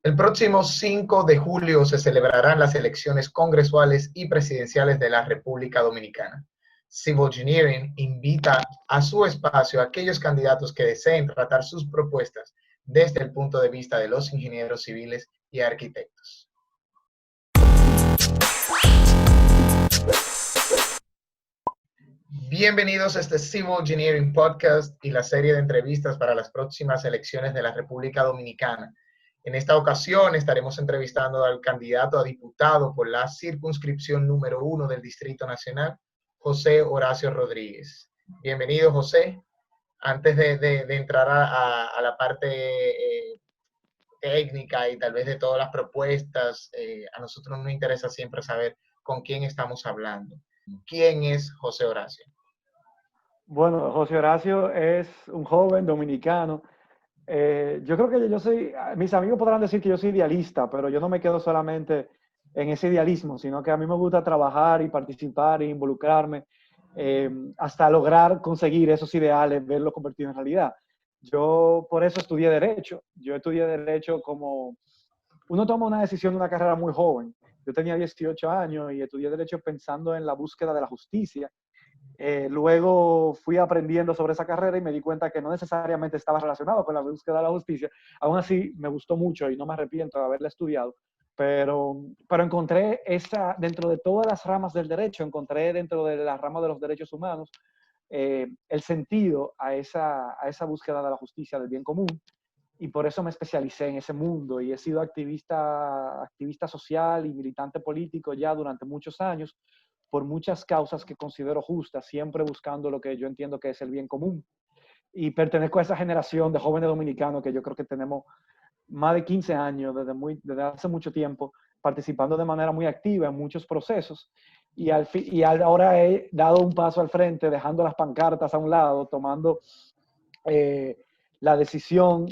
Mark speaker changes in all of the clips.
Speaker 1: El próximo 5 de julio se celebrarán las elecciones congresuales y presidenciales de la República Dominicana. Civil Engineering invita a su espacio a aquellos candidatos que deseen tratar sus propuestas desde el punto de vista de los ingenieros civiles y arquitectos. Bienvenidos a este Civil Engineering Podcast y la serie de entrevistas para las próximas elecciones de la República Dominicana. En esta ocasión estaremos entrevistando al candidato a diputado por la circunscripción número 1 del Distrito Nacional, José Horacio Rodríguez. Bienvenido, José. Antes de entrar a la parte técnica y tal vez de todas las propuestas, a nosotros nos interesa siempre saber con quién estamos hablando. ¿Quién es José Horacio?
Speaker 2: Bueno, José Horacio es un joven dominicano. Yo creo que yo soy, mis amigos podrán decir que yo soy idealista, pero yo no me quedo solamente en ese idealismo, sino que a mí me gusta trabajar y participar e involucrarme hasta lograr conseguir esos ideales, verlos convertidos en realidad. Yo por eso estudié Derecho. Yo estudié Derecho como uno toma una decisión de una carrera muy joven. Yo tenía 18 años y estudié Derecho pensando en la búsqueda de la justicia. Luego fui aprendiendo sobre esa carrera y me di cuenta que no necesariamente estaba relacionado con la búsqueda de la justicia. Aún así, me gustó mucho y no me arrepiento de haberla estudiado. Pero encontré dentro de todas las ramas del derecho, encontré dentro de la rama de los derechos humanos el sentido a esa búsqueda de la justicia, del bien común. Y por eso me especialicé en ese mundo y he sido activista social y militante político ya durante muchos años, por muchas causas que considero justas, siempre buscando lo que yo entiendo que es el bien común. Y pertenezco a esa generación de jóvenes dominicanos que yo creo que tenemos más de 15 años, desde hace mucho tiempo, participando de manera muy activa en muchos procesos. Ahora he dado un paso al frente, dejando las pancartas a un lado, tomando la decisión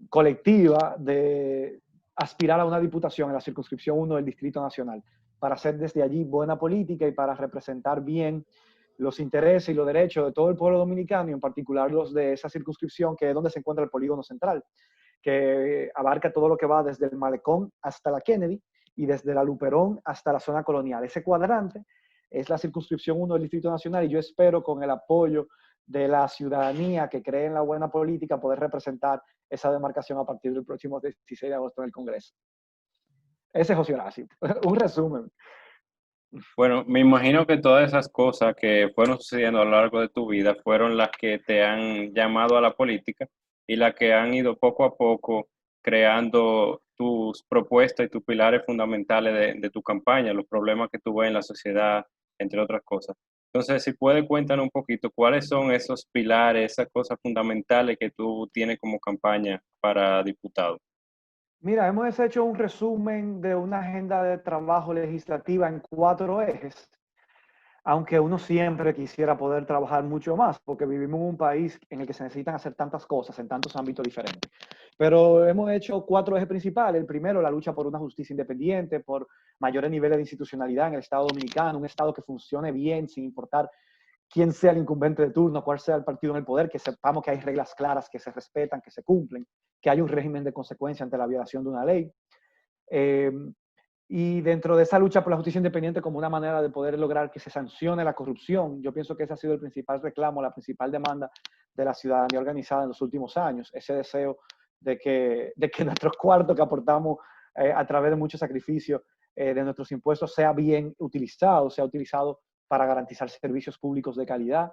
Speaker 2: colectiva de aspirar a una diputación en la circunscripción 1 del Distrito Nacional, para hacer desde allí buena política y para representar bien los intereses y los derechos de todo el pueblo dominicano y en particular los de esa circunscripción que es donde se encuentra el polígono central, que abarca todo lo que va desde el Malecón hasta la Kennedy y desde la Luperón hasta la zona colonial. Ese cuadrante es la circunscripción 1 del Distrito Nacional y yo espero con el apoyo de la ciudadanía que cree en la buena política poder representar esa demarcación a partir del próximo 16 de agosto en el Congreso. Ese es José Horacio. Un resumen.
Speaker 3: Bueno, me imagino que todas esas cosas que fueron sucediendo a lo largo de tu vida fueron las que te han llamado a la política y las que han ido poco a poco creando tus propuestas y tus pilares fundamentales de tu campaña, los problemas que tú ves en la sociedad, entre otras cosas. Entonces, si puedes cuéntanos un poquito cuáles son esos pilares, esas cosas fundamentales que tú tienes como campaña para diputado.
Speaker 2: Mira, hemos hecho un resumen de una agenda de trabajo legislativa en 4 ejes, aunque uno siempre quisiera poder trabajar mucho más, porque vivimos en un país en el que se necesitan hacer tantas cosas en tantos ámbitos diferentes. Pero hemos hecho 4 ejes principales. El primero, la lucha por una justicia independiente, por mayores niveles de institucionalidad en el Estado dominicano, un Estado que funcione bien sin importar quién sea el incumbente de turno, cuál sea el partido en el poder, que sepamos que hay reglas claras que se respetan, que se cumplen, que hay un régimen de consecuencia ante la violación de una ley. Y dentro de esa lucha por la justicia independiente como una manera de poder lograr que se sancione la corrupción, yo pienso que ese ha sido el principal reclamo, la principal demanda de la ciudadanía organizada en los últimos años, ese deseo de que nuestros cuartos que aportamos a través de muchos sacrificios de nuestros impuestos sea bien utilizado, sea utilizado para garantizar servicios públicos de calidad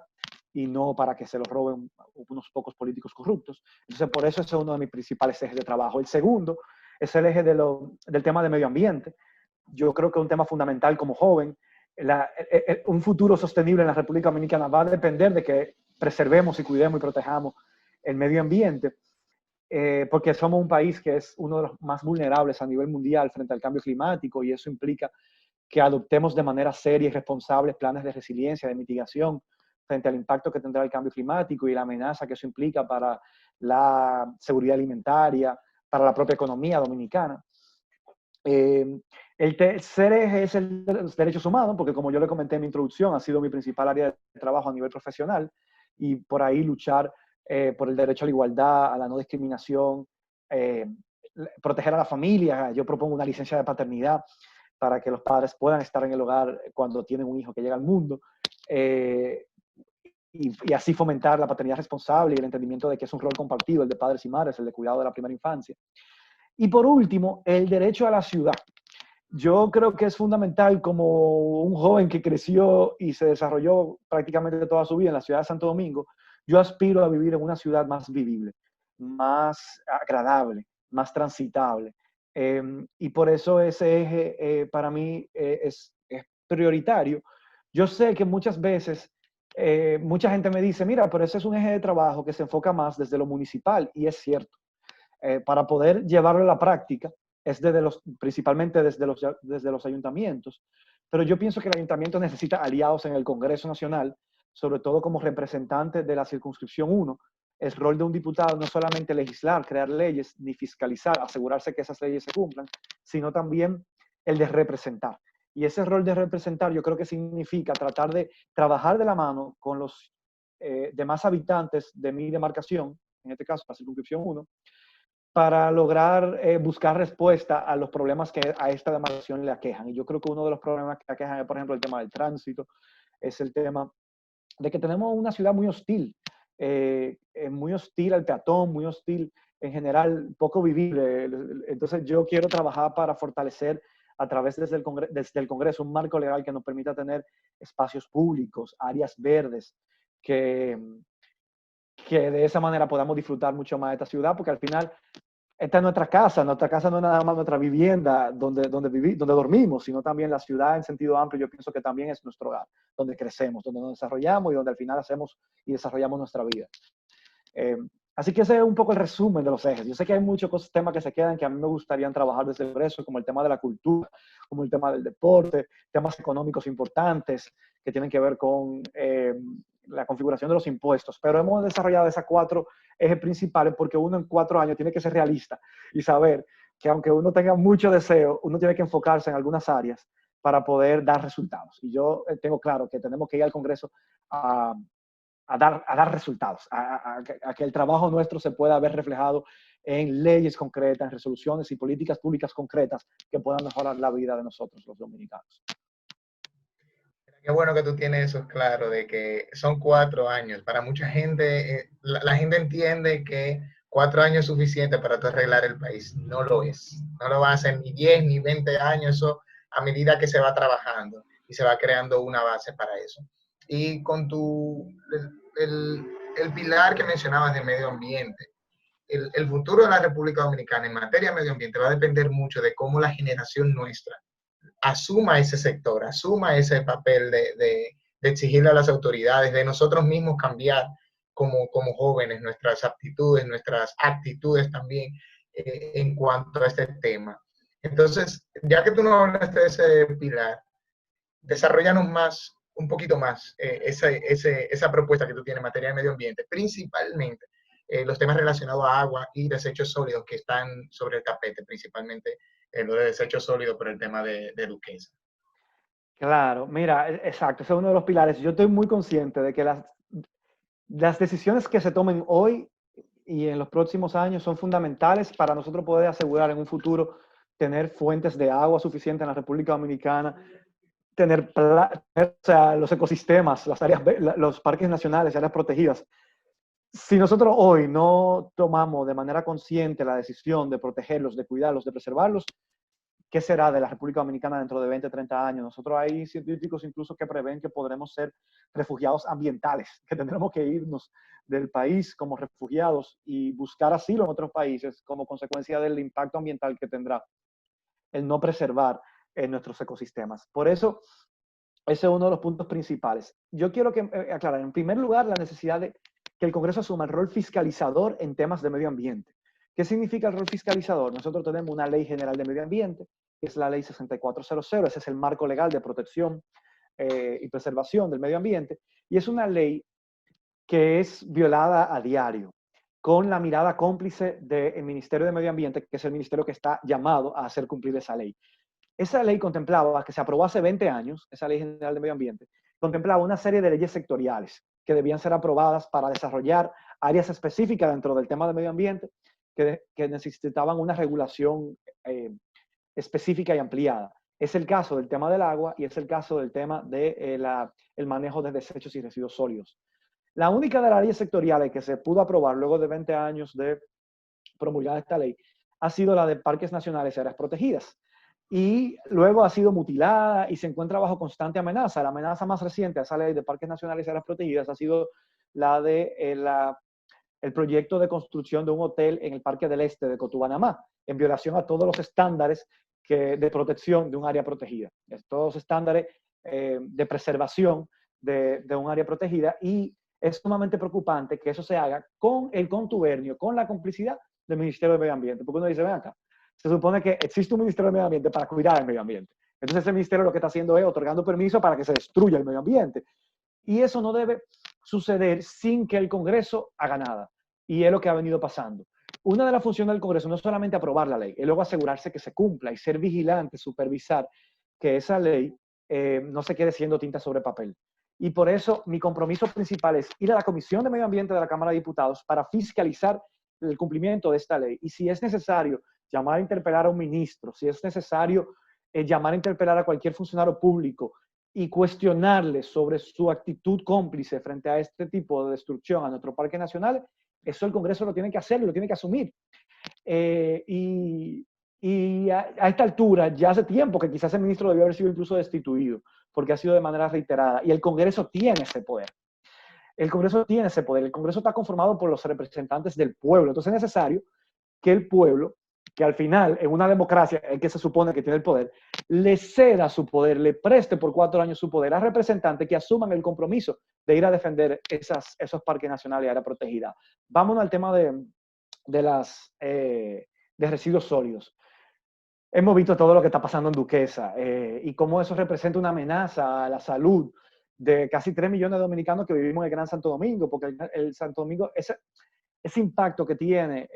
Speaker 2: y no para que se los roben unos pocos políticos corruptos. Entonces, por eso ese es uno de mis principales ejes de trabajo. El segundo es el eje del tema de medio ambiente. Yo creo que es un tema fundamental como joven. Un futuro sostenible en la República Dominicana va a depender de que preservemos y cuidemos y protejamos el medio ambiente, porque somos un país que es uno de los más vulnerables a nivel mundial frente al cambio climático y eso implica que adoptemos de manera seria y responsable planes de resiliencia, de mitigación frente al impacto que tendrá el cambio climático y la amenaza que eso implica para la seguridad alimentaria, para la propia economía dominicana. El tercer eje es el de los derechos humanos, porque como yo le comenté en mi introducción, ha sido mi principal área de trabajo a nivel profesional y por ahí luchar por el derecho a la igualdad, a la no discriminación, proteger a la familia. Yo propongo una licencia de paternidad para que los padres puedan estar en el hogar cuando tienen un hijo que llega al mundo. Y así fomentar la paternidad responsable y el entendimiento de que es un rol compartido, el de padres y madres, el de cuidado de la primera infancia. Y por último, el derecho a la ciudad. Yo creo que es fundamental, como un joven que creció y se desarrolló prácticamente toda su vida en la ciudad de Santo Domingo, yo aspiro a vivir en una ciudad más vivible, más agradable, más transitable. Y por eso ese eje para mí es prioritario. Yo sé que muchas veces mucha gente me dice, mira, pero ese es un eje de trabajo que se enfoca más desde lo municipal, y es cierto. Para poder llevarlo a la práctica es principalmente desde los ayuntamientos, pero yo pienso que el ayuntamiento necesita aliados en el Congreso Nacional, sobre todo como representante de la circunscripción 1. El rol de un diputado no es solamente legislar, crear leyes, ni fiscalizar, asegurarse que esas leyes se cumplan, sino también el de representar. Y ese rol de representar yo creo que significa tratar de trabajar de la mano con los demás habitantes de mi demarcación, en este caso la circunscripción 1, para lograr buscar respuesta a los problemas que a esta demarcación le aquejan. Y yo creo que uno de los problemas que aquejan es, por ejemplo, el tema del tránsito, es el tema de que tenemos una ciudad muy hostil al peatón, muy hostil en general, poco vivible. Entonces yo quiero trabajar para fortalecer a través desde el Congreso un marco legal que nos permita tener espacios públicos, áreas verdes, que de esa manera podamos disfrutar mucho más de esta ciudad, porque al final esta es nuestra casa no es nada más nuestra vivienda donde dormimos, sino también la ciudad en sentido amplio. Yo pienso que también es nuestro hogar, donde crecemos, donde nos desarrollamos y donde al final hacemos y desarrollamos nuestra vida. Así que ese es un poco el resumen de los ejes. Yo sé que hay muchos temas que se quedan que a mí me gustaría trabajar desde el Congreso, como el tema de la cultura, como el tema del deporte, temas económicos importantes que tienen que ver con la configuración de los impuestos. Pero hemos desarrollado esas 4 ejes principales porque uno en 4 años tiene que ser realista y saber que aunque uno tenga mucho deseo, uno tiene que enfocarse en algunas áreas para poder dar resultados. Y yo tengo claro que tenemos que ir al Congreso a dar resultados, a que el trabajo nuestro se pueda ver reflejado en leyes concretas, en resoluciones y políticas públicas concretas que puedan mejorar la vida de nosotros, los dominicanos.
Speaker 1: Qué bueno que tú tienes eso claro, de que son 4 años. Para mucha gente, la gente entiende que 4 años es suficiente para tú arreglar el país. No lo es. No lo va a hacer ni 10 ni 20 años. Eso a medida que se va trabajando y se va creando una base para eso. Y con el pilar que mencionabas del medio ambiente, el futuro de la República Dominicana en materia de medio ambiente va a depender mucho de cómo la generación nuestra asuma ese sector, asuma ese papel de exigirle a las autoridades, de nosotros mismos cambiar como jóvenes nuestras aptitudes, nuestras actitudes también en cuanto a este tema. Entonces, ya que tú nos hablaste de ese pilar, desarrollanos más, un poquito más, esa propuesta que tú tienes en materia de medio ambiente, principalmente los temas relacionados a agua y desechos sólidos que están sobre el tapete, principalmente lo de desechos sólidos por el tema de Duquesa.
Speaker 2: Claro, mira, exacto, ese es uno de los pilares. Yo estoy muy consciente de que las decisiones que se tomen hoy y en los próximos años son fundamentales para nosotros poder asegurar en un futuro tener fuentes de agua suficientes en la República Dominicana, tener o sea, los ecosistemas, las áreas, los parques nacionales, áreas protegidas. Si nosotros hoy no tomamos de manera consciente la decisión de protegerlos, de cuidarlos, de preservarlos, ¿qué será de la República Dominicana dentro de 20, 30 años? Nosotros hay científicos incluso que prevén que podremos ser refugiados ambientales, que tendremos que irnos del país como refugiados y buscar asilo en otros países como consecuencia del impacto ambiental que tendrá el no preservar nuestros ecosistemas. Por eso, ese es uno de los puntos principales. Yo quiero aclarar, en primer lugar, la necesidad de que el Congreso asuma el rol fiscalizador en temas de medio ambiente. ¿Qué significa el rol fiscalizador? Nosotros tenemos una Ley General de Medio Ambiente, que es la Ley 6400, ese es el marco legal de protección y preservación del medio ambiente, y es una ley que es violada a diario, con la mirada cómplice del Ministerio de Medio Ambiente, que es el ministerio que está llamado a hacer cumplir esa ley. Esa ley contemplaba, que se aprobó hace 20 años, esa Ley General de Medio Ambiente, contemplaba una serie de leyes sectoriales que debían ser aprobadas para desarrollar áreas específicas dentro del tema de medio ambiente, que necesitaban una regulación específica y ampliada. Es el caso del tema del agua y es el caso del tema del el manejo de desechos y residuos sólidos. La única de las leyes sectoriales que se pudo aprobar luego de 20 años de promulgada esta ley ha sido la de parques nacionales y áreas protegidas. Y luego ha sido mutilada y se encuentra bajo constante amenaza. La amenaza más reciente a esa ley de parques nacionales y áreas protegidas ha sido la de el proyecto de construcción de un hotel en el Parque del Este de Cotubanamá, en violación a todos los estándares de protección de un área protegida. Todos los estándares de preservación de un área protegida, y es sumamente preocupante que eso se haga con el contubernio, con la complicidad del Ministerio de Medio Ambiente. Porque uno dice, ven acá, se supone que existe un Ministerio de Medio Ambiente para cuidar el medio ambiente. Entonces ese ministerio lo que está haciendo es otorgando permiso para que se destruya el medio ambiente. Y eso no debe suceder sin que el Congreso haga nada. Y es lo que ha venido pasando. Una de las funciones del Congreso no es solamente aprobar la ley, es luego asegurarse que se cumpla y ser vigilante, supervisar que esa ley no se quede siendo tinta sobre papel. Y por eso mi compromiso principal es ir a la Comisión de Medio Ambiente de la Cámara de Diputados para fiscalizar el cumplimiento de esta ley. Y si es necesario llamar a interpelar a un ministro, si es necesario llamar a interpelar a cualquier funcionario público y cuestionarle sobre su actitud cómplice frente a este tipo de destrucción a nuestro parque nacional, eso el Congreso lo tiene que hacer y lo tiene que asumir. Y a esta altura, ya hace tiempo que quizás el ministro debió haber sido incluso destituido, porque ha sido de manera reiterada. Y el Congreso tiene ese poder. El Congreso tiene ese poder. El Congreso está conformado por los representantes del pueblo. Entonces es necesario que el pueblo, que al final, en una democracia, el que se supone que tiene el poder, le ceda su poder, le preste por 4 años su poder a representantes que asuman el compromiso de ir a defender esos parques nacionales y áreas protegidas. Vámonos al tema de residuos sólidos. Hemos visto todo lo que está pasando en Duquesa y cómo eso representa una amenaza a la salud de casi 3 millones de dominicanos que vivimos en el Gran Santo Domingo, porque el Santo Domingo, ese impacto que tiene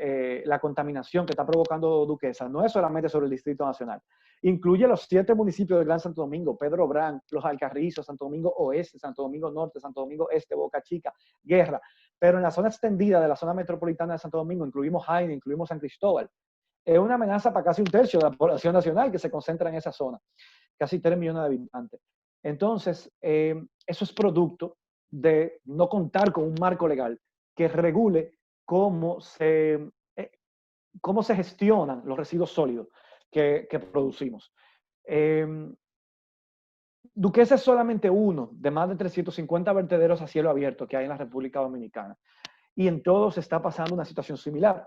Speaker 2: la contaminación que está provocando Duquesa no es solamente sobre el Distrito Nacional. Incluye los 7 municipios del Gran Santo Domingo: Pedro Brán, Los Alcarrizos, Santo Domingo Oeste, Santo Domingo Norte, Santo Domingo Este, Boca Chica, Guerra. Pero en la zona extendida de la zona metropolitana de Santo Domingo incluimos Jaina, incluimos San Cristóbal. Es una amenaza para casi 1/3 de la población nacional que se concentra en esa zona. Casi 3 millones de habitantes. Entonces, eso es producto de no contar con un marco legal que regule cómo se gestionan los residuos sólidos que producimos. Duquesa es solamente uno de más de 350 vertederos a cielo abierto que hay en la República Dominicana. Y en todos está pasando una situación similar.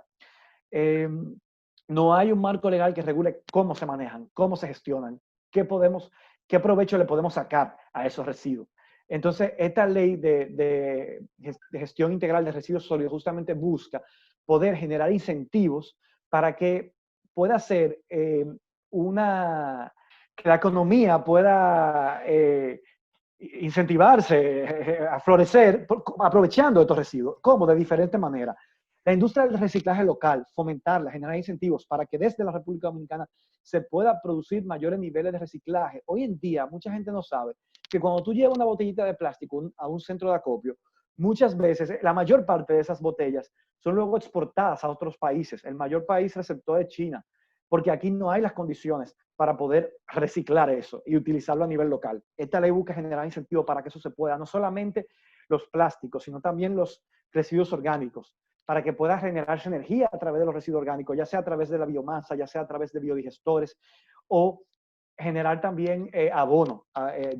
Speaker 2: No hay un marco legal que regule cómo se manejan, cómo se gestionan, qué provecho le podemos sacar a esos residuos. Entonces, esta ley de gestión integral de residuos sólidos justamente busca poder generar incentivos para que pueda ser que la economía pueda incentivarse, a florecer, aprovechando estos residuos. ¿Cómo? De diferentes maneras. La industria del reciclaje local, fomentarla, generar incentivos para que desde la República Dominicana se pueda producir mayores niveles de reciclaje. Hoy en día, mucha gente no sabe que cuando tú llevas una botellita de plástico a un centro de acopio, muchas veces, la mayor parte de esas botellas son luego exportadas a otros países. El mayor país receptor es China, porque aquí no hay las condiciones para poder reciclar eso y utilizarlo a nivel local. Esta ley busca generar incentivos para que eso se pueda, no solamente los plásticos, sino también los residuos orgánicos, para que pueda generarse energía a través de los residuos orgánicos, ya sea a través de la biomasa, ya sea a través de biodigestores, o generar también abono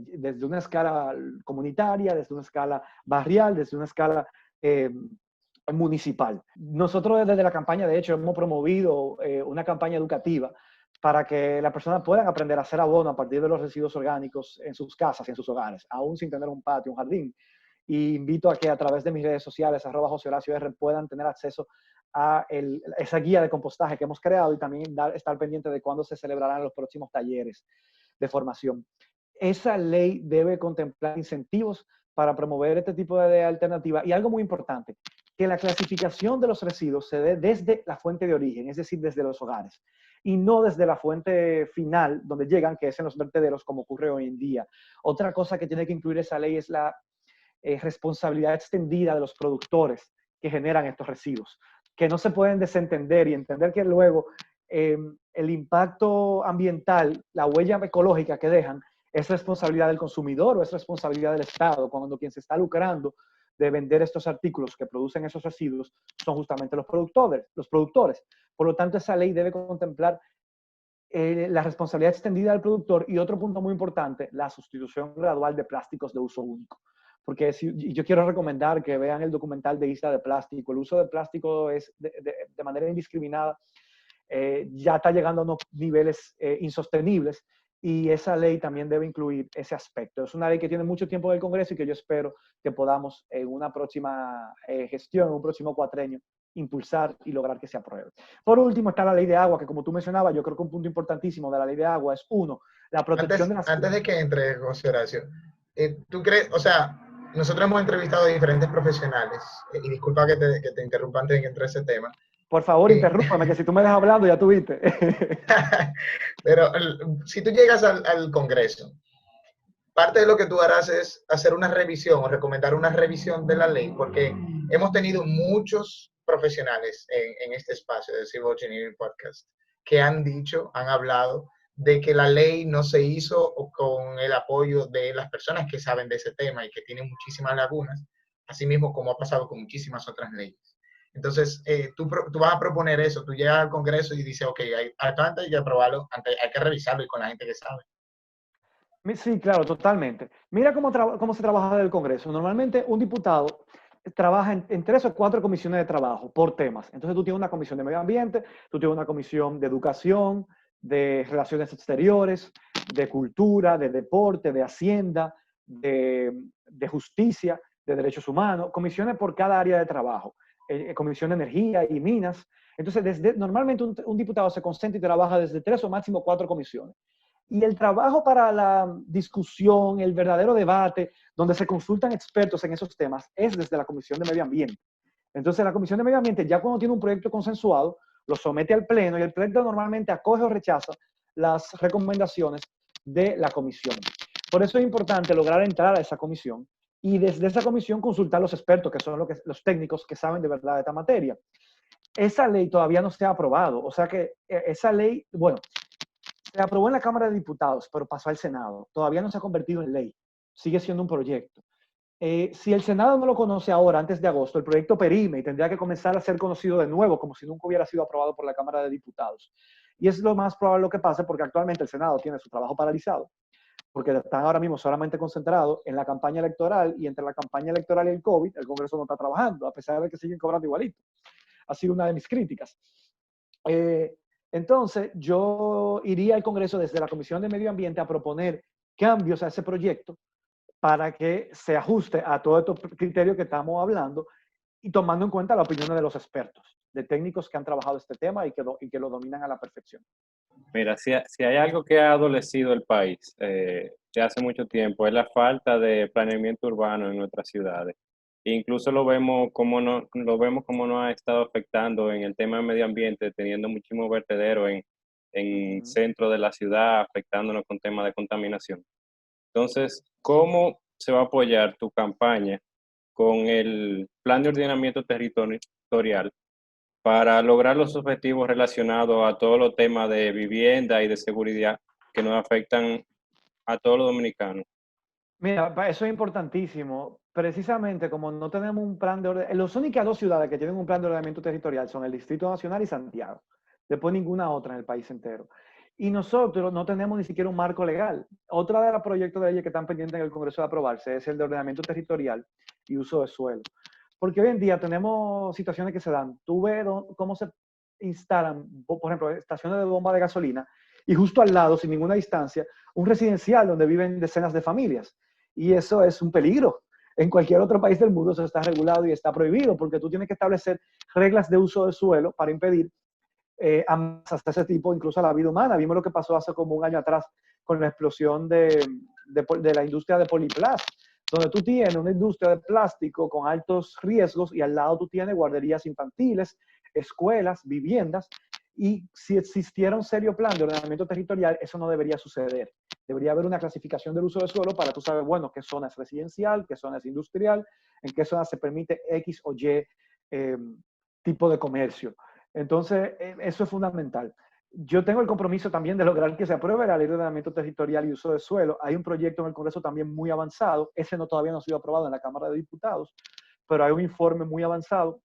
Speaker 2: desde una escala comunitaria, desde una escala barrial, desde una escala municipal. Nosotros desde la campaña, de hecho, hemos promovido una campaña educativa para que las personas puedan aprender a hacer abono a partir de los residuos orgánicos en sus casas y en sus hogares, aún sin tener un patio, un jardín. Y invito a que a través de mis redes sociales, @JoseHoracioR, puedan tener acceso a esa guía de compostaje que hemos creado y también estar pendiente de cuándo se celebrarán los próximos talleres de formación. Esa ley debe contemplar incentivos para promover este tipo de alternativas. Y algo muy importante, que la clasificación de los residuos se dé desde la fuente de origen, es decir, desde los hogares, y no desde la fuente final donde llegan, que es en los vertederos, como ocurre hoy en día. Otra cosa que tiene que incluir esa ley es la responsabilidad extendida de los productores que generan estos residuos. que no se pueden desentender y entender que luego el impacto ambiental, la huella ecológica que dejan, es responsabilidad del consumidor o es responsabilidad del Estado, cuando quien se está lucrando de vender estos artículos que producen esos residuos son justamente los productores. Por lo tanto, esa ley debe contemplar la responsabilidad extendida del productor y otro punto muy importante, la sustitución gradual de plásticos de uso único. Porque yo quiero recomendar que vean el documental de Isla de Plástico. El uso de plástico es de manera indiscriminada, ya está llegando a unos niveles insostenibles y esa ley también debe incluir ese aspecto. Es una ley que tiene mucho tiempo del Congreso y que yo espero que podamos en una próxima gestión, en un próximo cuatrenio, impulsar y lograr que se apruebe. Por último está la ley de agua, que como tú mencionabas, yo creo que un punto importantísimo de la ley de agua es, uno, la protección de las...
Speaker 1: Antes de que entre, José Horacio, ¿tú crees, o sea, nosotros hemos entrevistado a diferentes profesionales, y disculpa que te interrumpa antes de que entre ese tema.
Speaker 2: Por favor, interrúmpame, que si tú me dejas hablando ya tuviste.
Speaker 1: Pero si tú llegas al Congreso, parte de lo que tú harás es hacer una revisión o recomendar una revisión de la ley, porque hemos tenido muchos profesionales en este espacio de Civil Engineering Podcast que han dicho, han hablado de que la ley no se hizo con el apoyo de las personas que saben de ese tema y que tienen muchísimas lagunas, así mismo como ha pasado con muchísimas otras leyes. Entonces, tú vas a proponer eso, tú llegas al Congreso y dices, ok, antes hay que aprobarlo, hay que revisarlo y con la gente que sabe.
Speaker 2: Sí, claro, totalmente. Mira cómo se trabaja en el Congreso. Normalmente un diputado trabaja en 3 o 4 comisiones de trabajo por temas. Entonces tú tienes una comisión de medio ambiente, tú tienes una comisión de educación, de relaciones exteriores, de cultura, de deporte, de hacienda, de justicia, de derechos humanos, comisiones por cada área de trabajo, comisión de energía y minas. Entonces, normalmente un diputado se concentra y trabaja desde 3 o máximo 4 comisiones. Y el trabajo para la discusión, el verdadero debate, donde se consultan expertos en esos temas, es desde la Comisión de Medio Ambiente. Entonces, la Comisión de Medio Ambiente, ya cuando tiene un proyecto consensuado, lo somete al Pleno y el Pleno normalmente acoge o rechaza las recomendaciones de la Comisión. Por eso es importante lograr entrar a esa comisión y desde esa comisión consultar a los expertos, que son los técnicos que saben de verdad de esta materia. Esa ley todavía no se ha aprobado, o sea que esa ley, bueno, se aprobó en la Cámara de Diputados, pero pasó al Senado. Todavía no se ha convertido en ley. Sigue siendo un proyecto. Si el Senado no lo conoce ahora, antes de agosto, el proyecto perime y tendría que comenzar a ser conocido de nuevo, como si nunca hubiera sido aprobado por la Cámara de Diputados. Y es lo más probable lo que pase, porque actualmente el Senado tiene su trabajo paralizado, porque están ahora mismo solamente concentrados en la campaña electoral, y entre la campaña electoral y el COVID, el Congreso no está trabajando, a pesar de que siguen cobrando igualito. Ha sido una de mis críticas. Entonces, yo iría al Congreso desde la Comisión de Medio Ambiente a proponer cambios a ese proyecto para que se ajuste a todos estos criterios que estamos hablando y tomando en cuenta la opinión de los expertos, de técnicos que han trabajado este tema y que lo dominan a la perfección.
Speaker 3: Mira, si hay algo que ha adolecido el país de hace mucho tiempo, es la falta de planeamiento urbano en nuestras ciudades. Incluso lo vemos como nos ha estado afectando en el tema del medio ambiente, teniendo muchísimo vertedero en centro de la ciudad, afectándonos con temas de contaminación. Entonces, ¿cómo se va a apoyar tu campaña con el plan de ordenamiento territorial para lograr los objetivos relacionados a todos los temas de vivienda y de seguridad que nos afectan a todos los dominicanos?
Speaker 2: Mira, eso es importantísimo. Precisamente como no tenemos un plan de ordenamiento, las únicas 2 ciudades que tienen un plan de ordenamiento territorial son el Distrito Nacional y Santiago. Después ninguna otra en el país entero. Y nosotros no tenemos ni siquiera un marco legal. Otra de los proyectos de ley que están pendientes en el Congreso de aprobarse es el de ordenamiento territorial y uso de suelo. Porque hoy en día tenemos situaciones que se dan. Tú ves cómo se instalan, por ejemplo, estaciones de bomba de gasolina y justo al lado, sin ninguna distancia, un residencial donde viven decenas de familias. Y eso es un peligro. En cualquier otro país del mundo eso está regulado y está prohibido, porque tú tienes que establecer reglas de uso de suelo para impedir amenazas de ese tipo, incluso a la vida humana. Vimos lo que pasó hace como un año atrás con la explosión de la industria de Poliplast, donde tú tienes una industria de plástico con altos riesgos y al lado tú tienes guarderías infantiles, escuelas, viviendas, y si existiera un serio plan de ordenamiento territorial, eso no debería suceder. Debería haber una clasificación del uso del suelo para tú saber, bueno, qué zona es residencial, qué zona es industrial, en qué zona se permite X o Y tipo de comercio. Entonces, eso es fundamental. Yo tengo el compromiso también de lograr que se apruebe la ley de ordenamiento territorial y uso de suelo. Hay un proyecto en el Congreso también muy avanzado. Ese todavía no ha sido aprobado en la Cámara de Diputados, pero hay un informe muy avanzado.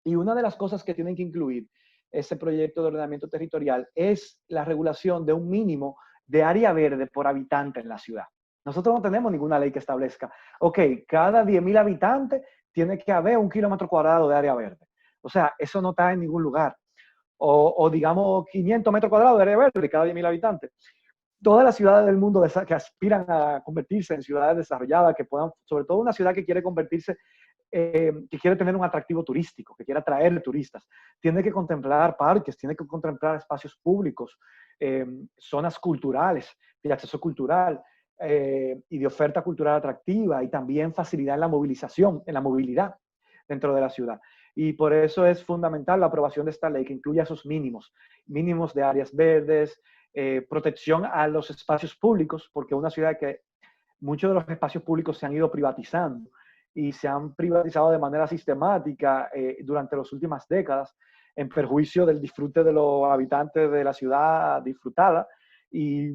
Speaker 2: Y una de las cosas que tienen que incluir ese proyecto de ordenamiento territorial es la regulación de un mínimo de área verde por habitante en la ciudad. Nosotros no tenemos ninguna ley que establezca, ok, cada 10.000 habitantes tiene que haber 1 kilómetro cuadrado de área verde. O sea, eso no está en ningún lugar. O digamos 500 metros cuadrados de área verde cada 10.000 habitantes. Todas las ciudades del mundo que aspiran a convertirse en ciudades desarrolladas, que puedan, sobre todo una ciudad que quiere convertirse, que quiere tener un atractivo turístico, que quiere atraer turistas, tiene que contemplar parques, tiene que contemplar espacios públicos, zonas culturales, de acceso cultural y de oferta cultural atractiva, y también facilidad en la movilización, en la movilidad dentro de la ciudad. Y por eso es fundamental la aprobación de esta ley que incluya esos mínimos de áreas verdes, protección a los espacios públicos, porque una ciudad que muchos de los espacios públicos se han ido privatizando y se han privatizado de manera sistemática durante las últimas décadas en perjuicio del disfrute de los habitantes de la ciudad disfrutada y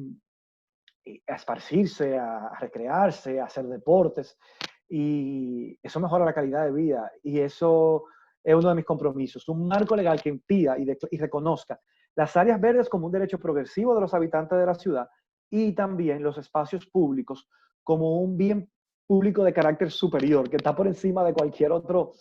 Speaker 2: a esparcirse, a recrearse, a hacer deportes, y eso mejora la calidad de vida, y eso es uno de mis compromisos, un marco legal que impida y reconozca las áreas verdes como un derecho progresivo de los habitantes de la ciudad, y también los espacios públicos como un bien público de carácter superior, que está por encima de cualquier otro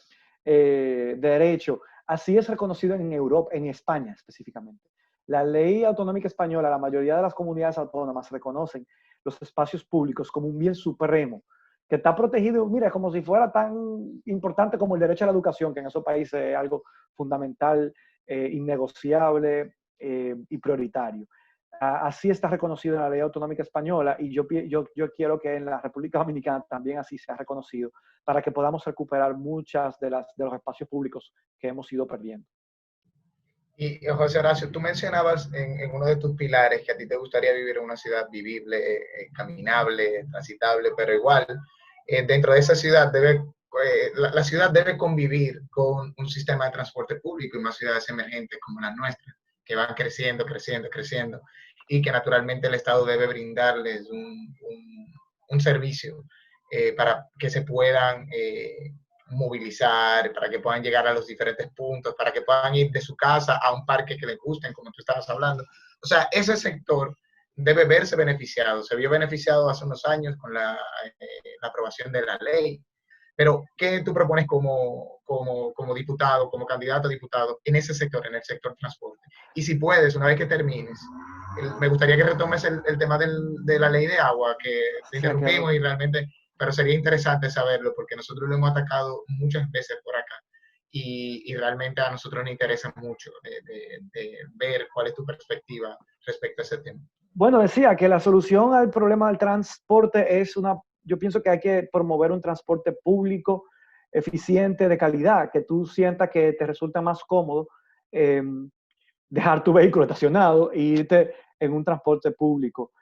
Speaker 2: derecho. Así es reconocido en Europa, en España específicamente. La ley autonómica española, la mayoría de las comunidades autónomas reconocen los espacios públicos como un bien supremo, que está protegido, mira, como si fuera tan importante como el derecho a la educación, que en esos países es algo fundamental, innegociable y prioritario. Así está reconocido en la ley autonómica española, y yo quiero que en la República Dominicana también así sea reconocido, para que podamos recuperar muchas de los espacios públicos que hemos ido perdiendo.
Speaker 1: Y José Horacio, tú mencionabas en uno de tus pilares que a ti te gustaría vivir en una ciudad vivible, caminable, transitable, pero igual, dentro de esa ciudad la ciudad debe convivir con un sistema de transporte público y más ciudades emergentes como las nuestras, que van creciendo, creciendo, creciendo, y que naturalmente el Estado debe brindarles un servicio para que se puedan movilizar, para que puedan llegar a los diferentes puntos, para que puedan ir de su casa a un parque que les gusten, como tú estabas hablando. O sea, ese sector debe verse beneficiado. Se vio beneficiado hace unos años con la aprobación de la ley. Pero, ¿qué tú propones como diputado, como candidato a diputado en ese sector, en el sector transporte? Y si puedes, una vez que termines, me gustaría que retomes el tema de la ley de agua, que te interrumpimos y realmente, pero sería interesante saberlo, porque nosotros lo hemos atacado muchas veces por acá. Y realmente a nosotros nos interesa mucho de ver cuál es tu perspectiva respecto a ese tema.
Speaker 2: Bueno, decía que la solución al problema del transporte es yo pienso que hay que promover un transporte público eficiente, de calidad, que tú sientas que te resulta más cómodo dejar tu vehículo estacionado e irte en un transporte público.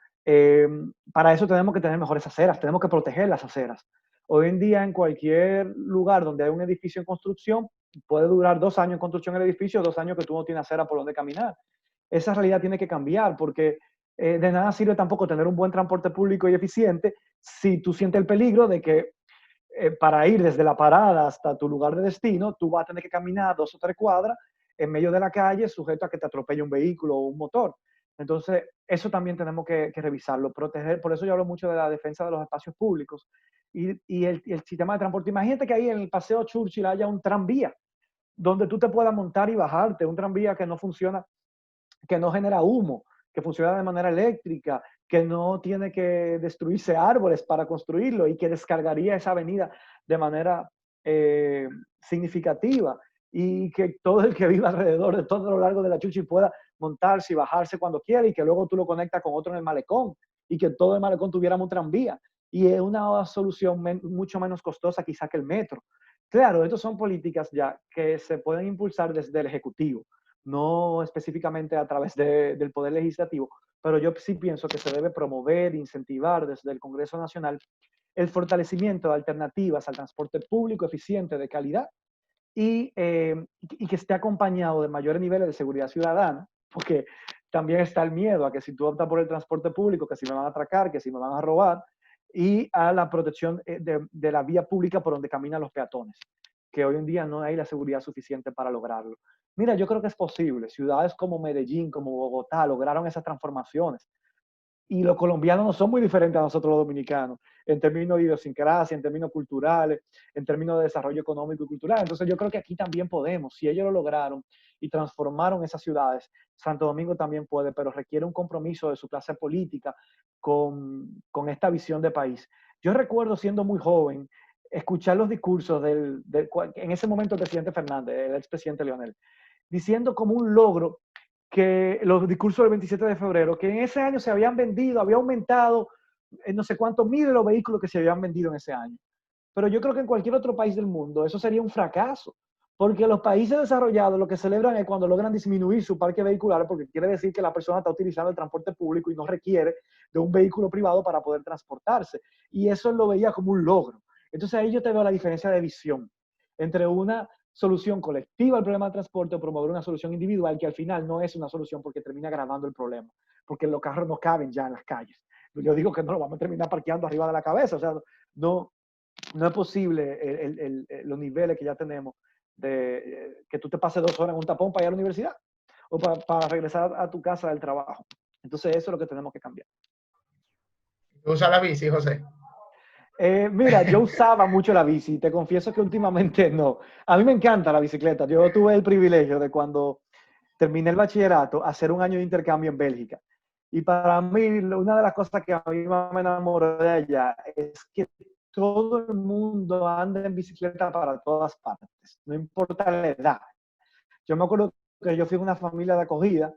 Speaker 2: Para eso tenemos que tener mejores aceras, tenemos que proteger las aceras. Hoy en día, en cualquier lugar donde hay un edificio en construcción, puede durar 2 años en construcción el edificio, 2 años que tú no tienes acera por donde caminar. Esa realidad tiene que cambiar, porque de nada sirve tampoco tener un buen transporte público y eficiente si tú sientes el peligro de que para ir desde la parada hasta tu lugar de destino, tú vas a tener que caminar 2 o 3 cuadras en medio de la calle, sujeto a que te atropelle un vehículo o un motor. Entonces, eso también tenemos que revisarlo, proteger. Por eso yo hablo mucho de la defensa de los espacios públicos y el sistema de transporte. Imagínate que ahí en el Paseo Churchill haya un tranvía donde tú te puedas montar y bajarte, un tranvía que no funciona, que no genera humo, que funciona de manera eléctrica, que no tiene que destruirse árboles para construirlo y que descargaría esa avenida de manera significativa, y que todo el que viva alrededor de todo lo largo de la Churchill pueda montarse y bajarse cuando quiera, y que luego tú lo conectas con otro en el malecón, y que todo el malecón tuviera un tranvía. Y es una solución mucho menos costosa quizá que el metro. Claro, estas son políticas ya que se pueden impulsar desde el Ejecutivo, no específicamente a través del Poder Legislativo, pero yo sí pienso que se debe promover, incentivar desde el Congreso Nacional el fortalecimiento de alternativas al transporte público eficiente, de calidad, y que esté acompañado de mayores niveles de seguridad ciudadana, porque también está el miedo a que si tú optas por el transporte público, que si me van a atracar, que si me van a robar, y a la protección de la vía pública por donde caminan los peatones, que hoy en día no hay la seguridad suficiente para lograrlo. Mira, yo creo que es posible. Ciudades como Medellín, como Bogotá, lograron esas transformaciones. Y los colombianos no son muy diferentes a nosotros los dominicanos, en términos de idiosincrasia, en términos culturales, en términos de desarrollo económico y cultural. Entonces yo creo que aquí también podemos, si ellos lo lograron y transformaron esas ciudades, Santo Domingo también puede, pero requiere un compromiso de su clase política con esta visión de país. Yo recuerdo siendo muy joven, escuchar los discursos en ese momento el presidente Fernández, el expresidente Leonel, diciendo como un logro que los discursos del 27 de febrero, que en ese año se habían vendido, había aumentado no sé cuántos miles de los vehículos que se habían vendido en ese año. Pero yo creo que en cualquier otro país del mundo eso sería un fracaso, porque los países desarrollados lo que celebran es cuando logran disminuir su parque vehicular, porque quiere decir que la persona está utilizando el transporte público y no requiere de un vehículo privado para poder transportarse. Y eso lo veía como un logro. Entonces ahí yo te veo la diferencia de visión entre una solución colectiva al problema del transporte o promover una solución individual que al final no es una solución porque termina agravando el problema, porque los carros no caben ya en las calles. Yo digo que no lo vamos a terminar parqueando arriba de la cabeza, o sea, no es posible los niveles que ya tenemos de que tú te pases 2 horas en un tapón para ir a la universidad o para regresar a tu casa del trabajo. Entonces eso es lo que tenemos que cambiar.
Speaker 1: ¿Tú usas la bici, José?
Speaker 2: Mira, yo usaba mucho la bici, te confieso que últimamente no. A mí me encanta la bicicleta. Yo tuve el privilegio de cuando terminé el bachillerato hacer un año de intercambio en Bélgica. Y para mí, una de las cosas que a mí más me enamoró de allá es que todo el mundo anda en bicicleta para todas partes, no importa la edad. Yo me acuerdo que yo fui a una familia de acogida,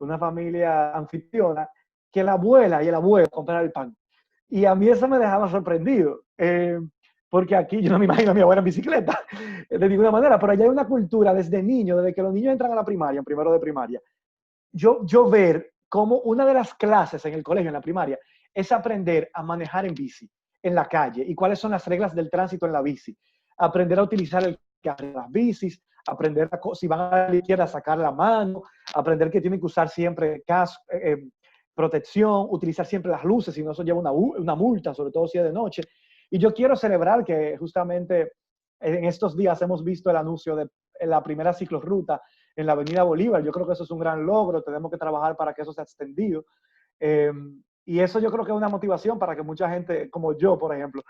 Speaker 2: una familia anfitriona, que la abuela y el abuelo compraron el pan. Y a mí eso me dejaba sorprendido, porque aquí yo no me imagino a mi abuela en bicicleta, de ninguna manera, pero allá hay una cultura desde niño, desde que los niños entran a la primaria, en primero de primaria, yo ver cómo una de las clases en el colegio, en la primaria, es aprender a manejar en bici, en la calle, y cuáles son las reglas del tránsito en la bici, aprender a utilizar el carro de las bicis, aprender si van a la izquierda a sacar la mano, aprender que tienen que usar siempre casco, protección, utilizar siempre las luces, si no eso lleva una multa, sobre todo si es de noche. Y yo quiero celebrar que justamente en estos días hemos visto el anuncio de la primera ciclorruta en la Avenida Bolívar. Yo creo que eso es un gran logro, tenemos que trabajar para que eso sea extendido. Y eso yo creo que es una motivación para que mucha gente, como yo, por ejemplo,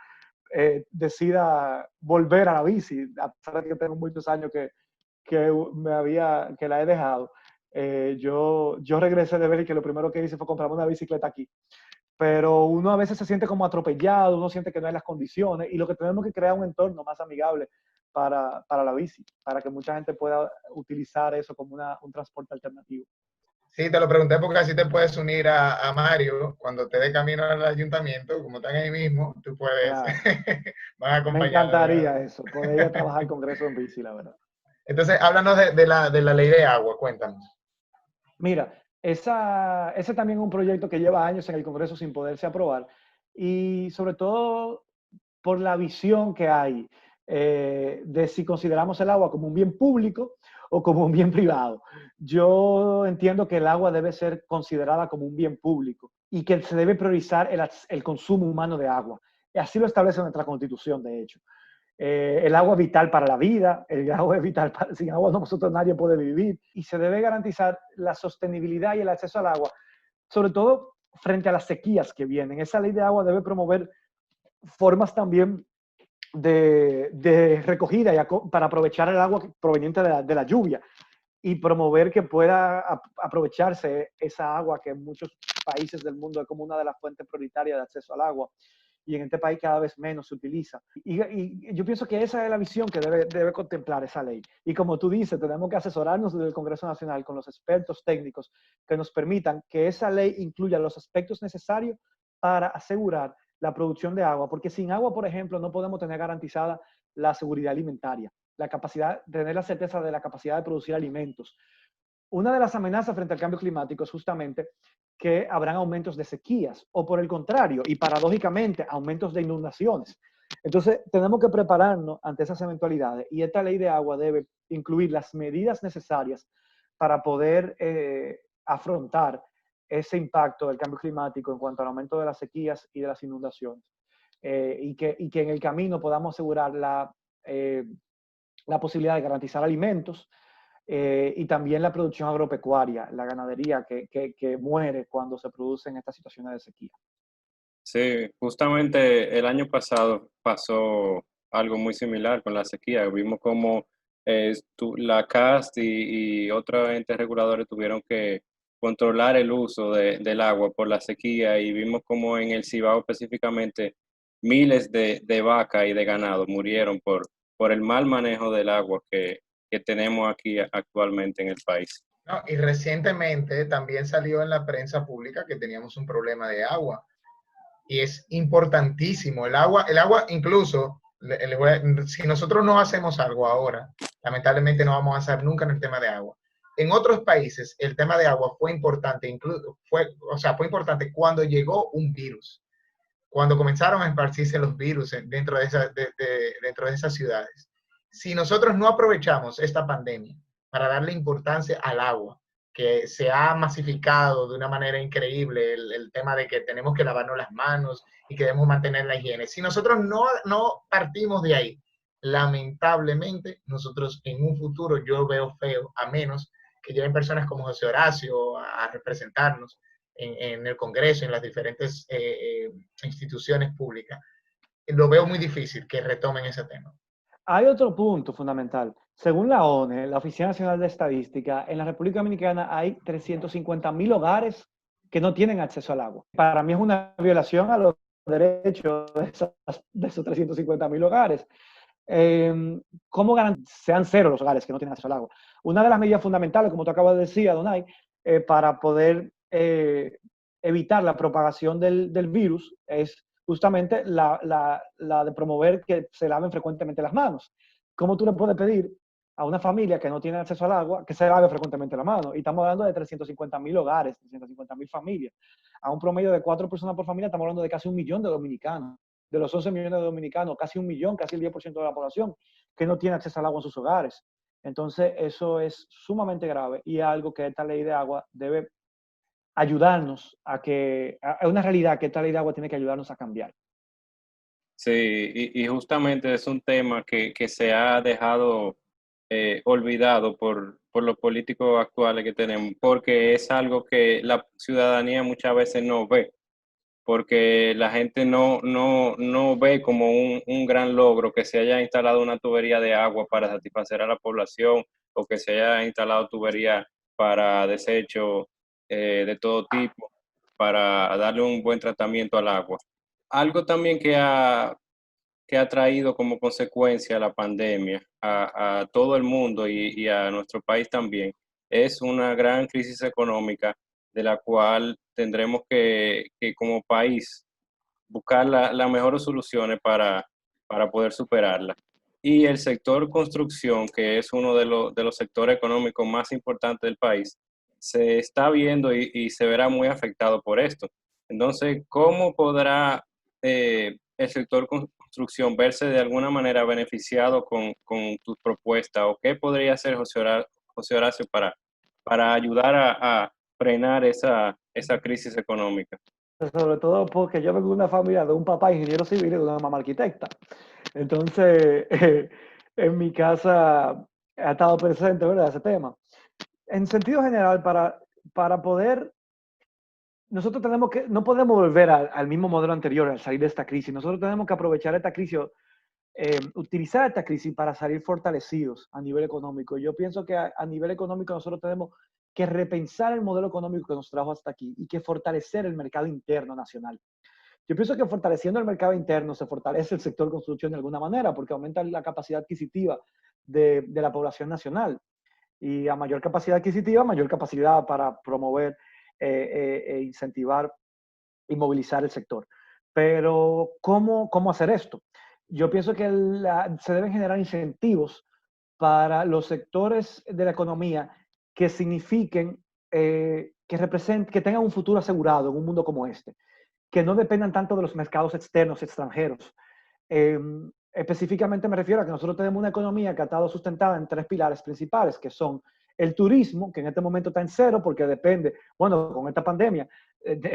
Speaker 2: decida volver a la bici, a pesar de que tengo muchos años que la he dejado. Yo regresé de Bélgica y lo primero que hice fue comprarme una bicicleta aquí. Pero uno a veces se siente como atropellado, uno siente que no hay las condiciones y lo que tenemos que crear un entorno más amigable para la bici, para que mucha gente pueda utilizar eso como un transporte alternativo.
Speaker 1: Sí, te lo pregunté porque así te puedes unir a Mario cuando te dé camino al ayuntamiento, como están ahí mismo, tú puedes,
Speaker 2: Claro.
Speaker 1: van a acompañar.
Speaker 2: Me encantaría eso, poder ir a trabajar al Congreso en bici, la verdad.
Speaker 1: Entonces, háblanos de la ley de agua, cuéntanos.
Speaker 2: Mira, ese también es un proyecto que lleva años en el Congreso sin poderse aprobar y sobre todo por la visión que hay de si consideramos el agua como un bien público o como un bien privado. Yo entiendo que el agua debe ser considerada como un bien público y que se debe priorizar el consumo humano de agua. Y así lo establece nuestra Constitución, de hecho. El agua es vital para la vida, el agua es vital sin agua nosotros nadie puede vivir y se debe garantizar la sostenibilidad y el acceso al agua, sobre todo frente a las sequías que vienen. Esa ley de agua debe promover formas también de recogida para aprovechar el agua proveniente de la lluvia y promover que pueda aprovecharse esa agua que en muchos países del mundo es como una de las fuentes prioritarias de acceso al agua. Y en este país cada vez menos se utiliza. Y yo pienso que esa es la visión que debe contemplar esa ley. Y como tú dices, tenemos que asesorarnos desde el Congreso Nacional con los expertos técnicos que nos permitan que esa ley incluya los aspectos necesarios para asegurar la producción de agua, porque sin agua, por ejemplo, no podemos tener garantizada la seguridad alimentaria, la capacidad, tener la certeza de la capacidad de producir alimentos. Una de las amenazas frente al cambio climático es justamente que habrán aumentos de sequías o por el contrario, y paradójicamente, aumentos de inundaciones. Entonces, tenemos que prepararnos ante esas eventualidades y esta ley de agua debe incluir las medidas necesarias para poder afrontar ese impacto del cambio climático en cuanto al aumento de las sequías y de las inundaciones. Y que en el camino podamos asegurar la posibilidad de garantizar alimentos y también la producción agropecuaria, la ganadería que muere cuando se producen estas situaciones de sequía.
Speaker 3: Sí, justamente el año pasado pasó algo muy similar con la sequía. Vimos como la CAST y otros entes reguladores tuvieron que controlar el uso del agua por la sequía y vimos como en el Cibao específicamente miles de vacas y de ganado murieron por el mal manejo del agua que tenemos aquí actualmente en el país.
Speaker 1: No, y recientemente también salió en la prensa pública que teníamos un problema de agua. Y es importantísimo. El agua incluso, si nosotros no hacemos algo ahora, lamentablemente no vamos a hacer nunca en el tema de agua. En otros países, el tema de agua fue importante, incluso fue importante cuando llegó un virus, cuando comenzaron a esparcirse los virus dentro dentro de esas ciudades. Si nosotros no aprovechamos esta pandemia para darle importancia al agua, que se ha masificado de una manera increíble el tema de que tenemos que lavarnos las manos y que debemos mantener la higiene. Si nosotros no partimos de ahí, lamentablemente nosotros en un futuro yo veo feo, a menos que lleguen personas como José Horacio a representarnos en el Congreso, en las diferentes instituciones públicas. Lo veo muy difícil que retomen ese tema.
Speaker 2: Hay otro punto fundamental. Según la ONE, la Oficina Nacional de Estadística, en la República Dominicana hay 350.000 hogares que no tienen acceso al agua. Para mí es una violación a los derechos de esos 350.000 hogares. ¿Cómo sean cero los hogares que no tienen acceso al agua? Una de las medidas fundamentales, como tú acabas de decir, Adonai, para poder evitar la propagación del virus es justamente la de promover que se laven frecuentemente las manos. ¿Cómo tú le puedes pedir a una familia que no tiene acceso al agua que se lave frecuentemente la mano? Y estamos hablando de 350.000 hogares, 350.000 familias. A un promedio de 4 personas por familia, estamos hablando de casi 1 millón de dominicanos. De los 11 millones de dominicanos, casi 1 millón, casi el 10% de la población, que no tiene acceso al agua en sus hogares. Entonces, eso es sumamente grave y algo que esta ley de agua debe ayudarnos a una realidad que esta ley de agua tiene que ayudarnos a cambiar.
Speaker 3: Sí, y justamente es un tema que se ha dejado olvidado por los políticos actuales que tenemos, porque es algo que la ciudadanía muchas veces no ve, porque la gente no ve como un gran logro que se haya instalado una tubería de agua para satisfacer a la población o que se haya instalado tubería para desechos de todo tipo, para darle un buen tratamiento al agua. Algo también que ha traído como consecuencia la pandemia a todo el mundo y a nuestro país también es una gran crisis económica de la cual tendremos que como país buscar las mejores soluciones para poder superarla. Y el sector construcción, que es uno de los sectores económicos más importantes del país, se está viendo y se verá muy afectado por esto. Entonces, ¿cómo podrá el sector construcción verse de alguna manera beneficiado con tus propuestas? ¿O qué podría hacer José Horacio para ayudar a frenar esa crisis económica?
Speaker 2: Sobre todo porque yo vengo de una familia de un papá ingeniero civil y de una mamá arquitecta. Entonces, en mi casa ha estado presente, ¿verdad?, ese tema. En sentido general, para poder, nosotros no podemos volver al mismo modelo anterior al salir de esta crisis. Nosotros tenemos que aprovechar esta crisis, utilizar esta crisis para salir fortalecidos a nivel económico. Yo pienso que a nivel económico nosotros tenemos que repensar el modelo económico que nos trajo hasta aquí y que fortalecer el mercado interno nacional. Yo pienso que fortaleciendo el mercado interno se fortalece el sector construcción de alguna manera porque aumenta la capacidad adquisitiva de la población nacional. Y a mayor capacidad adquisitiva, mayor capacidad para promover incentivar y movilizar el sector. Pero, ¿cómo hacer esto? Yo pienso que se deben generar incentivos para los sectores de la economía que signifiquen, que tengan un futuro asegurado en un mundo como este, que no dependan tanto de los mercados externos, extranjeros, Específicamente me refiero a que nosotros tenemos una economía que ha estado sustentada en 3 pilares principales, que son el turismo, que en este momento está en cero porque depende, bueno, con esta pandemia,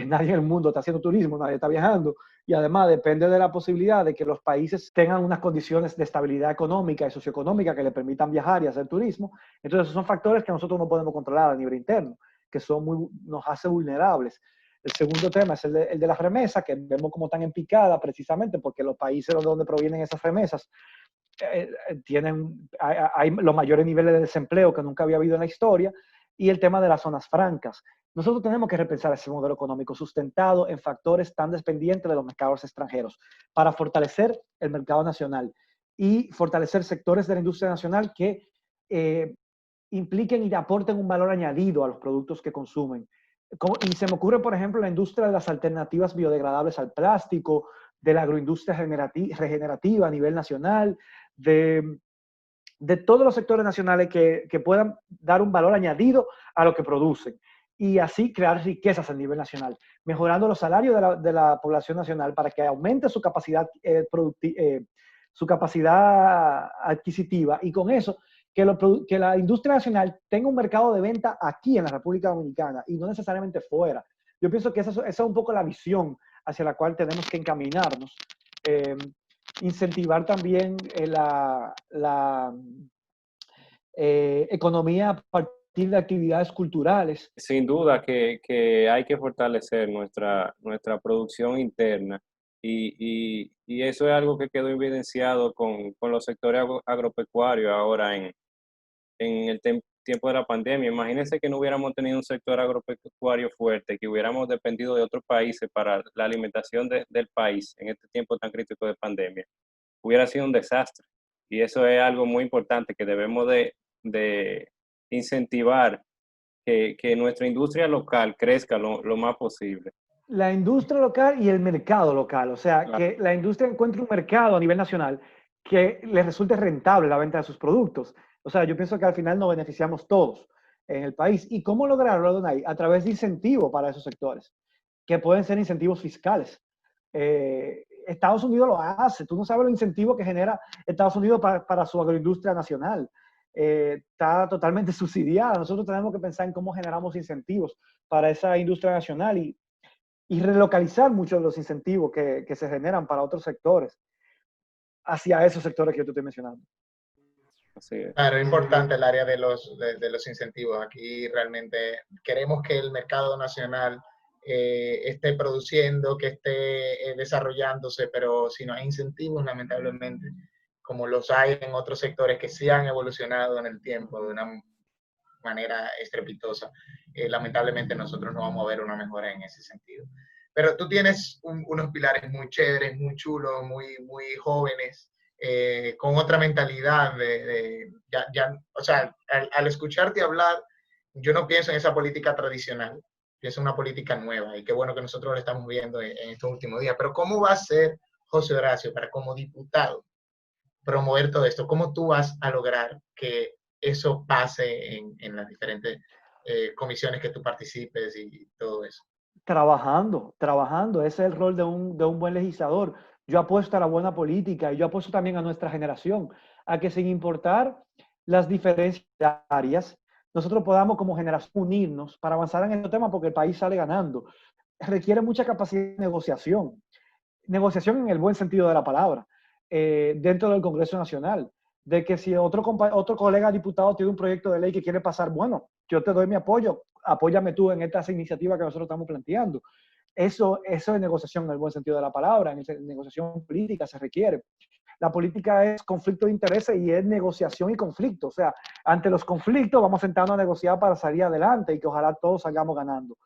Speaker 2: nadie en el mundo está haciendo turismo, nadie está viajando, y además depende de la posibilidad de que los países tengan unas condiciones de estabilidad económica y socioeconómica que le permitan viajar y hacer turismo. Entonces, esos son factores que nosotros no podemos controlar a nivel interno, que nos hace vulnerables. El segundo tema es el de las remesas, que vemos como están en picada precisamente porque los países de donde provienen esas remesas hay los mayores niveles de desempleo que nunca había habido en la historia, y el tema de las zonas francas. Nosotros tenemos que repensar ese modelo económico sustentado en factores tan dependientes de los mercados extranjeros para fortalecer el mercado nacional y fortalecer sectores de la industria nacional que impliquen y aporten un valor añadido a los productos que consumen. Y se me ocurre, por ejemplo, la industria de las alternativas biodegradables al plástico, de la agroindustria regenerativa a nivel nacional, de todos los sectores nacionales que puedan dar un valor añadido a lo que producen y así crear riquezas a nivel nacional, mejorando los salarios de la población nacional para que aumente su capacidad, su capacidad adquisitiva, y con eso que la industria nacional tenga un mercado de venta aquí en la República Dominicana y no necesariamente fuera. Yo pienso que esa es un poco la visión hacia la cual tenemos que encaminarnos. Incentivar también la economía a partir de actividades culturales.
Speaker 3: Sin duda que hay que fortalecer nuestra producción interna y eso es algo que quedó evidenciado con los sectores agropecuarios ahora en el tiempo de la pandemia. Imagínense que no hubiéramos tenido un sector agropecuario fuerte, que hubiéramos dependido de otros países para la alimentación del país en este tiempo tan crítico de pandemia. Hubiera sido un desastre. Y eso es algo muy importante que debemos de incentivar que nuestra industria local crezca lo más posible.
Speaker 2: La industria local y el mercado local, o sea, claro, que la industria encuentre un mercado a nivel nacional que le resulte rentable la venta de sus productos. O sea, yo pienso que al final nos beneficiamos todos en el país. ¿Y cómo lograrlo, Donay? A través de incentivos para esos sectores, que pueden ser incentivos fiscales. Estados Unidos lo hace. Tú no sabes los incentivos que genera Estados Unidos para su agroindustria nacional. Está totalmente subsidiada. Nosotros tenemos que pensar en cómo generamos incentivos para esa industria nacional y relocalizar muchos de los incentivos que se generan para otros sectores hacia esos sectores que yo te estoy mencionando.
Speaker 3: Así es.
Speaker 1: Claro, es importante el área de los incentivos. Aquí realmente queremos que el mercado nacional esté produciendo, que esté desarrollándose, pero si no hay incentivos, lamentablemente, como los hay en otros sectores que sí han evolucionado en el tiempo de una manera estrepitosa, lamentablemente nosotros no vamos a ver una mejora en ese sentido. Pero tú tienes unos pilares muy chéveres, muy chulos, muy jóvenes, con otra mentalidad o sea, al escucharte hablar, yo no pienso en esa política tradicional, pienso en una política nueva, y qué bueno que nosotros lo estamos viendo en estos últimos días. Pero ¿cómo va a ser José Horacio para, como diputado, promover todo esto? ¿Cómo tú vas a lograr que eso pase en las diferentes comisiones que tú participes y todo eso?
Speaker 2: Trabajando. Ese es el rol de un buen legislador. Yo apuesto a la buena política y yo apuesto también a nuestra generación, a que sin importar las diferencias áreas, nosotros podamos como generación unirnos para avanzar en el tema porque el país sale ganando. Requiere mucha capacidad de negociación en el buen sentido de la palabra, dentro del Congreso Nacional, de que si otro colega diputado tiene un proyecto de ley que quiere pasar, bueno, yo te doy mi apoyo, apóyame tú en estas iniciativas que nosotros estamos planteando. Eso es negociación en el buen sentido de la palabra, en negociación política se requiere. La política es conflicto de intereses y es negociación y conflicto. O sea, ante los conflictos vamos sentando a negociar para salir adelante y que ojalá todos salgamos ganando.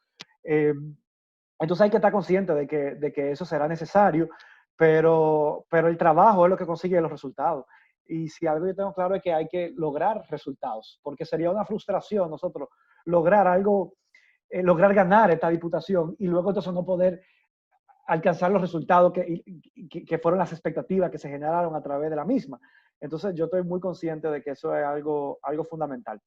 Speaker 2: Entonces hay que estar consciente de que eso será necesario, pero el trabajo es lo que consigue los resultados. Y si algo yo tengo claro es que hay que lograr resultados, porque sería una frustración nosotros lograr algo, lograr ganar esta diputación y luego entonces no poder alcanzar los resultados que fueron las expectativas que se generaron a través de la misma. Entonces yo estoy muy consciente de que eso es algo fundamental.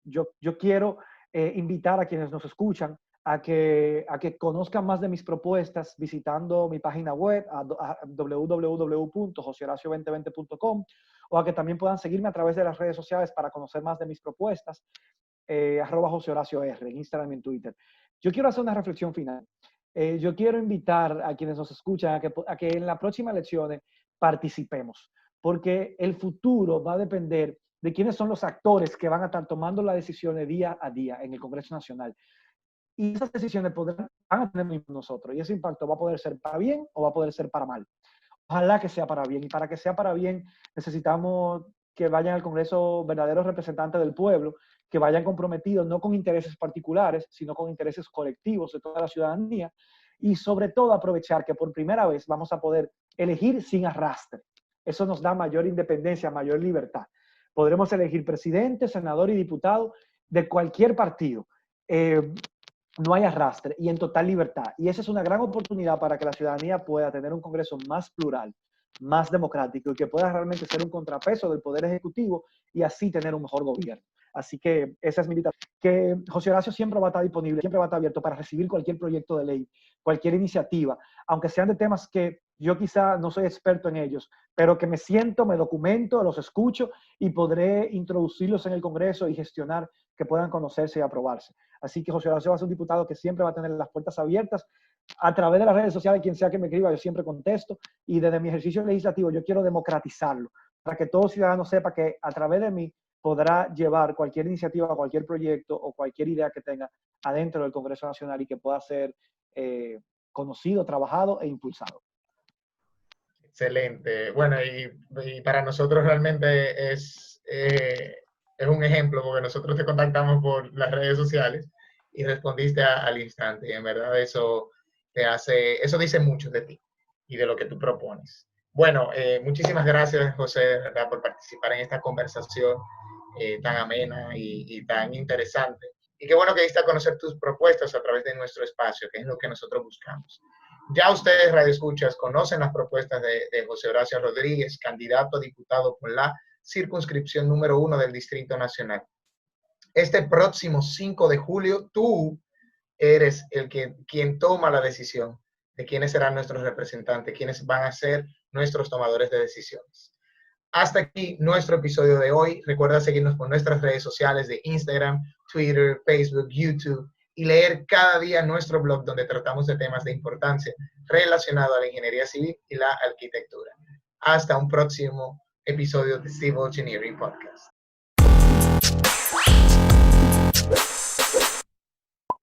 Speaker 2: Yo quiero invitar a quienes nos escuchan a que conozcan más de mis propuestas visitando mi página web a www.josehoracio2020.com, o a que también puedan seguirme a través de las redes sociales para conocer más de mis propuestas, @JoseHoracioR en Instagram y en Twitter. Yo quiero hacer una reflexión final. Yo quiero invitar a quienes nos escuchan a que en las próximas elecciones participemos, porque el futuro va a depender de quiénes son los actores que van a estar tomando las decisiones día a día en el Congreso Nacional. Y esas decisiones van a tener nosotros, y ese impacto va a poder ser para bien o va a poder ser para mal. Ojalá que sea para bien, y para que sea para bien necesitamos que vayan al Congreso verdaderos representantes del pueblo, que vayan comprometidos no con intereses particulares, sino con intereses colectivos de toda la ciudadanía, y sobre todo aprovechar que por primera vez vamos a poder elegir sin arrastre. Eso nos da mayor independencia, mayor libertad. Podremos elegir presidente, senador y diputado de cualquier partido. No hay arrastre y en total libertad. Y esa es una gran oportunidad para que la ciudadanía pueda tener un Congreso más plural, más democrático, y que pueda realmente ser un contrapeso del Poder Ejecutivo y así tener un mejor gobierno. Así que esa es mi invitación. Que José Horacio siempre va a estar disponible, siempre va a estar abierto para recibir cualquier proyecto de ley, cualquier iniciativa, aunque sean de temas que yo quizá no soy experto en ellos, pero que me siento, me documento, los escucho y podré introducirlos en el Congreso y gestionar que puedan conocerse y aprobarse. Así que José Horacio va a ser un diputado que siempre va a tener las puertas abiertas a través de las redes sociales, quien sea que me escriba, yo siempre contesto, y desde mi ejercicio legislativo yo quiero democratizarlo, para que todo ciudadano sepa que a través de mí podrá llevar cualquier iniciativa, cualquier proyecto o cualquier idea que tenga adentro del Congreso Nacional y que pueda ser conocido, trabajado e impulsado.
Speaker 1: Excelente. Bueno, y para nosotros realmente es un ejemplo, porque nosotros te contactamos por las redes sociales y respondiste al instante. Y en verdad eso eso dice mucho de ti y de lo que tú propones. Bueno, muchísimas gracias, José, de verdad, por participar en esta conversación tan amena y tan interesante. Y qué bueno que diste a conocer tus propuestas a través de nuestro espacio, que es lo que nosotros buscamos. Ya ustedes, radioescuchas, conocen las propuestas de José Horacio Rodríguez, candidato a diputado por la circunscripción número 1 del Distrito Nacional. Este próximo 5 de julio, tú eres quien toma la decisión de quiénes serán nuestros representantes, quiénes van a ser nuestros tomadores de decisiones. Hasta aquí nuestro episodio de hoy. Recuerda seguirnos por nuestras redes sociales de Instagram, Twitter, Facebook, YouTube, y leer cada día nuestro blog donde tratamos de temas de importancia relacionados a la ingeniería civil y la arquitectura. Hasta un próximo episodio de Civil Engineering Podcast.